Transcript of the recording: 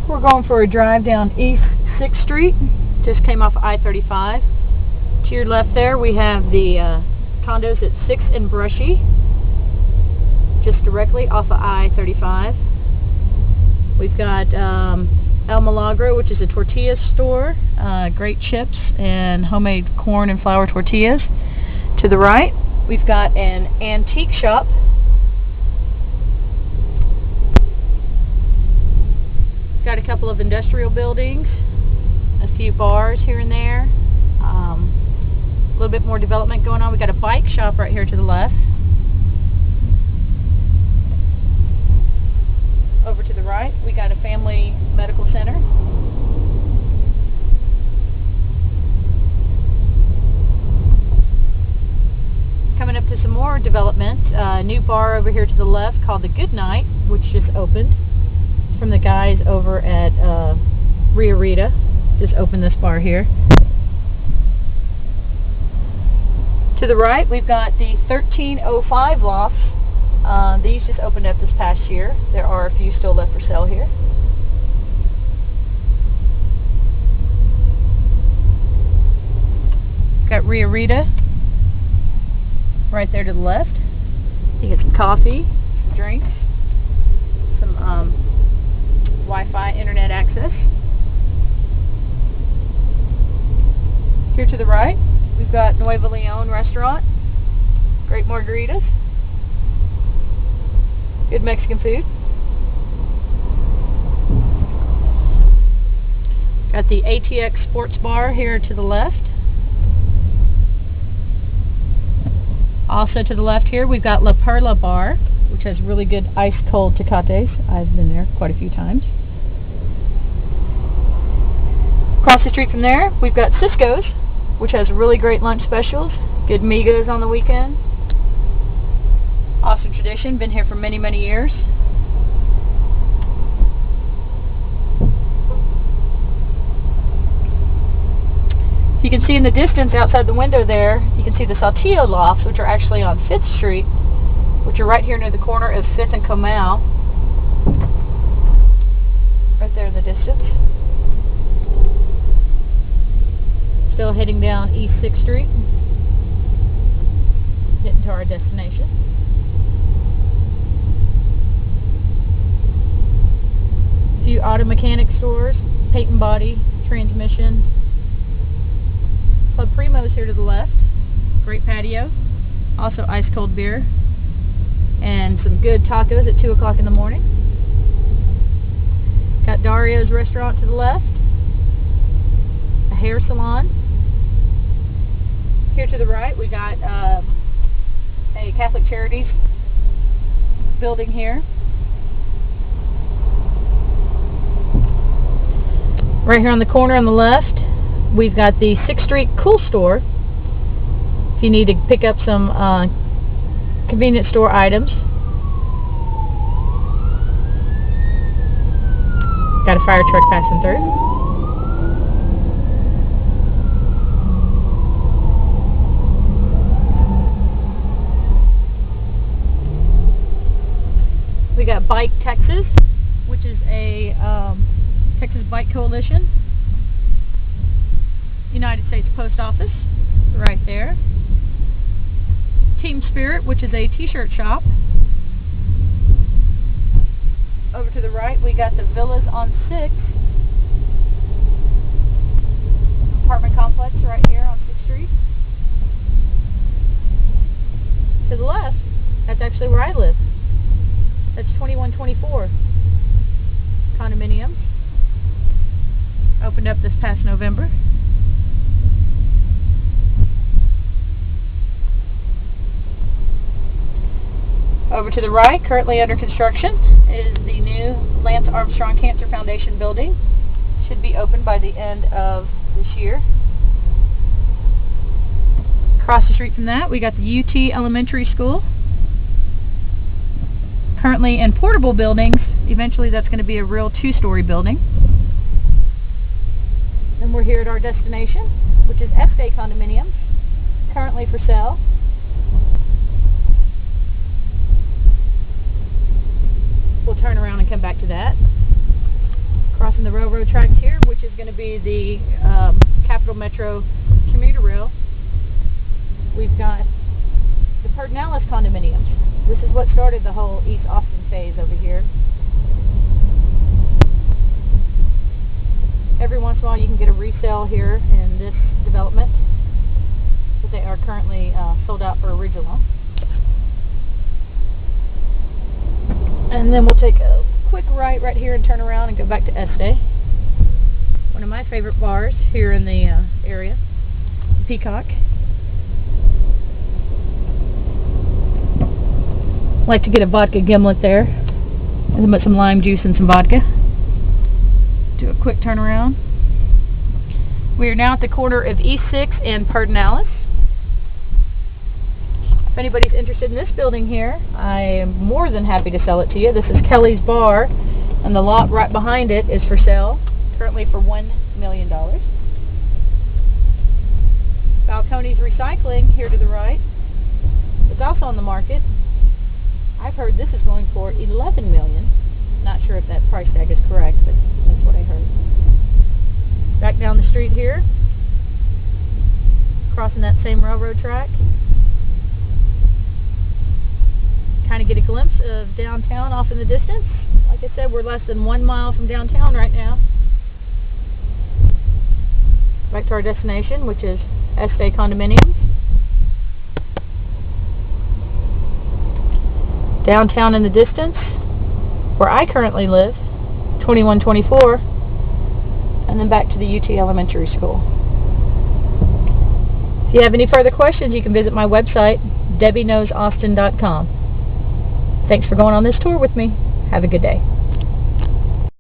We're going for a drive down East 6th Street. Just came off I-35. To your left there we have the condos at 6th and Brushy, just directly off of I-35. We've got El Milagro, which is a tortilla store, great chips and homemade corn and flour tortillas. To the right we've got an antique shop. Got a couple of industrial buildings, a few bars here and there, a little bit more development going on. We got a bike shop right here to the left. Over to the right, we got a family medical center. Coming up to some more development, a new bar over here to the left called the Good Night, which just opened. From the guys over at Ria Rita. Just opened this bar here. To the right we've got the 1305 Lofts. These just opened up this past year. There are a few still left for sale here. Got Ria Rita right there to the left. You get some coffee, some drinks, some Wi-Fi internet access. Here to the right we've got Nuevo Leon restaurant. Great margaritas, good Mexican food. Got the ATX Sports Bar here to the left. Also to the left here we've got La Perla Bar, which has really good ice-cold tecates. I've been there quite a few times. Across the street from there, we've got Cisco's, which has really great lunch specials. Good migas on the weekend. Awesome tradition, been here for many, many years. You can see in the distance outside the window there, you can see the Saltillo Lofts, which are actually on 5th Street, which are right here near the corner of 5th and Comal. Right there in the distance. Still heading down East 6th Street. Getting to our destination. A few auto mechanic stores, paint and body, transmission. Club Primo's here to the left. Great patio. Also ice cold beer. And some good tacos at 2 o'clock in the morning. Got Dario's restaurant to the left. A hair salon. Here to the right we got a Catholic Charities building here. Right here on the corner on the left we've got the 6th Street Cool Store. If you need to pick up some convenience store items. Got a fire truck passing through. We got Bike Texas, which is a Texas Bike Coalition. United States Post Office, right there. Team Spirit, which is a t-shirt shop. Over to the right we got the Villas on 6th. Apartment complex right here on 6th Street. To the left, that's actually where I live. That's 2124 condominiums. Opened up this past November. Over to the right, currently under construction, is the new Lance Armstrong Cancer Foundation building. Should be open by the end of this year. Across the street from that, we got the UT Elementary School. Currently in portable buildings. Eventually that's going to be a real 2-story building. And we're here at our destination, which is Este Condominiums, currently for sale. We'll turn around and come back to that. Crossing railroad tracks here, which is going to be the Capital Metro commuter rail. We've got the Pedernales condominiums. This is what started the whole East Austin phase over here. Every once in a while you can get a resale here in this development, but they are currently sold out for original. And then we'll take a quick right here and turn around and go back to Este. One of my favorite bars here in the area, Peacock. Like to get a vodka gimlet there, and put some lime juice and some vodka. Do a quick turnaround. We are now at the corner of East 6 and Pedernales. If anybody's interested in this building here, I am more than happy to sell it to you. This is Kelly's Bar, and the lot right behind it is for sale, currently for $1 million. Balcones Recycling, here to the right, is also on the market. I've heard this is going for $11 million. Not sure if that price tag is correct, but that's what I heard. Back down the street here, crossing that same railroad track. Kind of get a glimpse of downtown off in the distance. Like I said, we're less than 1 mile from downtown right now. Back to our destination, which is Este Condominiums. Downtown in the distance, where I currently live, 2124, and then back to the UT Elementary School. If you have any further questions, you can visit my website, DebbieKnowsAustin.com. Thanks for going on this tour with me. Have a good day.